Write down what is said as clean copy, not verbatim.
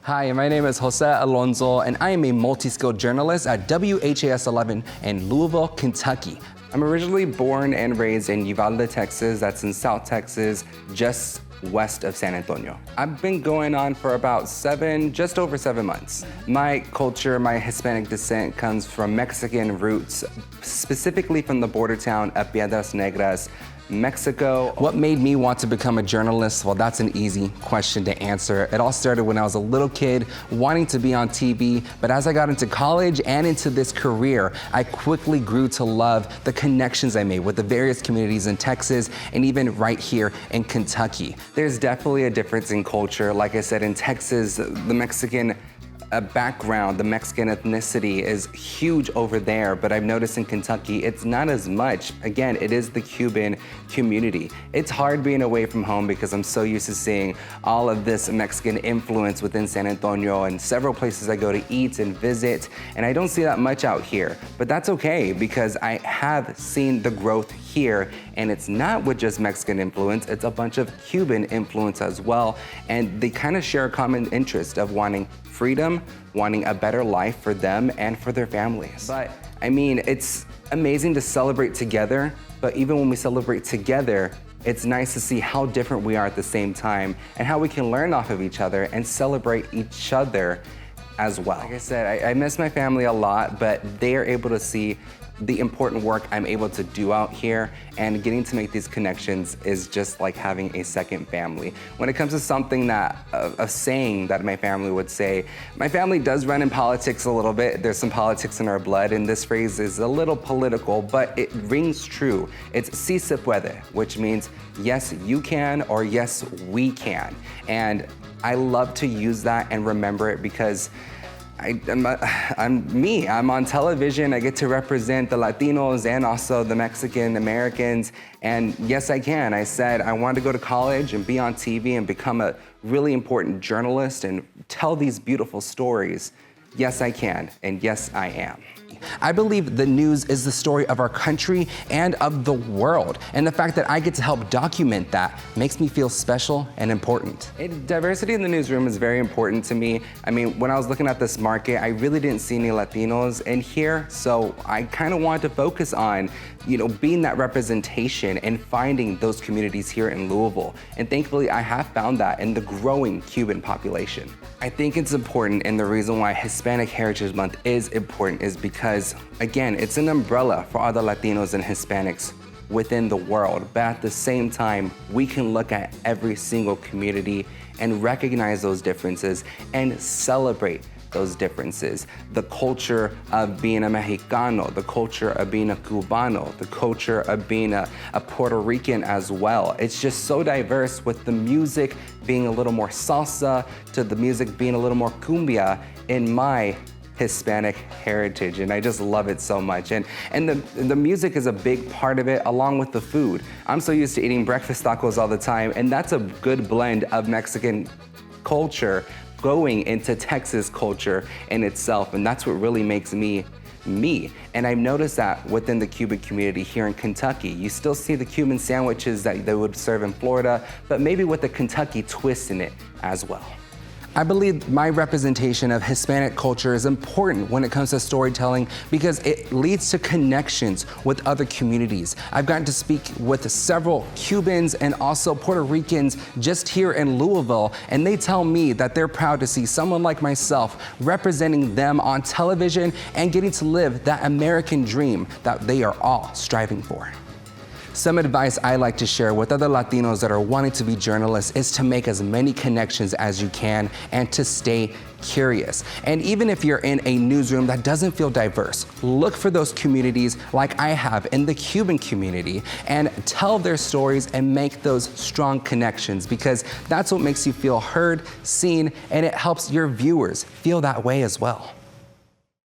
Hi, my name is Jose Alonso, and I am a multi-skilled journalist at WHAS11 in Louisville, Kentucky. I'm originally born and raised in Uvalde, Texas. That's in South Texas, just west of San Antonio. I've been going on for about just over 7 months. My culture, my Hispanic descent comes from Mexican roots, specifically from the border town of Piedras Negras, Mexico. What made me want to become a journalist? Well, that's an easy question to answer. It all started when I was a little kid wanting to be on TV, but as I got into college and into this career, I quickly grew to love the connections I made with the various communities in Texas and even right here in Kentucky. There's definitely a difference in culture. Like I said, in Texas, the Mexican background, the Mexican ethnicity is huge over there, but I've noticed in Kentucky, it's not as much. Again, it is the Cuban community. It's hard being away from home because I'm so used to seeing all of this Mexican influence within San Antonio and several places I go to eat and visit, and I don't see that much out here. But that's okay because I have seen the growth here, and it's not with just Mexican influence, it's a bunch of Cuban influence as well, and they kind of share a common interest of wanting freedom, wanting a better life for them and for their families. But I mean, it's amazing to celebrate together, but even when we celebrate together, it's nice to see how different we are at the same time and how we can learn off of each other and celebrate each other as well. Like I said, I miss my family a lot, but they are able to see the important work I'm able to do out here, and getting to make these connections is just like having a second family. When it comes to something that, a saying that my family would say, my family does run in politics a little bit. There's some politics in our blood, and this phrase is a little political, but it rings true. It's sí se puede, which means yes, you can, or yes, we can. And I love to use that and remember it because I'm me. I'm on television. I get to represent the Latinos and also the Mexican Americans. And yes, I can. I said I wanted to go to college and be on TV and become a really important journalist and tell these beautiful stories. Yes, I can. And yes, I am. I believe the news is the story of our country and of the world. And the fact that I get to help document that makes me feel special and important. Diversity in the newsroom is very important to me. I mean, when I was looking at this market, I really didn't see any Latinos in here. So I kind of wanted to focus on, being that representation and finding those communities here in Louisville. And thankfully, I have found that in the growing Cuban population. I think it's important, and the reason why Hispanic Heritage Month is important is because, again, it's an umbrella for all the Latinos and Hispanics within the world. But at the same time, we can look at every single community and recognize those differences and celebrate those differences. The culture of being a Mexicano, the culture of being a Cubano, the culture of being a Puerto Rican as well. It's just so diverse, with the music being a little more salsa to the music being a little more cumbia in my Hispanic heritage, and I just love it so much. And the music is a big part of it, along with the food. I'm so used to eating breakfast tacos all the time, and that's a good blend of Mexican culture going into Texas culture in itself, and that's what really makes me me. And I've noticed that within the Cuban community here in Kentucky. You still see the Cuban sandwiches that they would serve in Florida, but maybe with a Kentucky twist in it as well. I believe my representation of Hispanic culture is important when it comes to storytelling because it leads to connections with other communities. I've gotten to speak with several Cubans and also Puerto Ricans just here in Louisville, and they tell me that they're proud to see someone like myself representing them on television and getting to live that American dream that they are all striving for. Some advice I like to share with other Latinos that are wanting to be journalists is to make as many connections as you can and to stay curious. And even if you're in a newsroom that doesn't feel diverse, look for those communities like I have in the Cuban community and tell their stories and make those strong connections, because that's what makes you feel heard, seen, and it helps your viewers feel that way as well.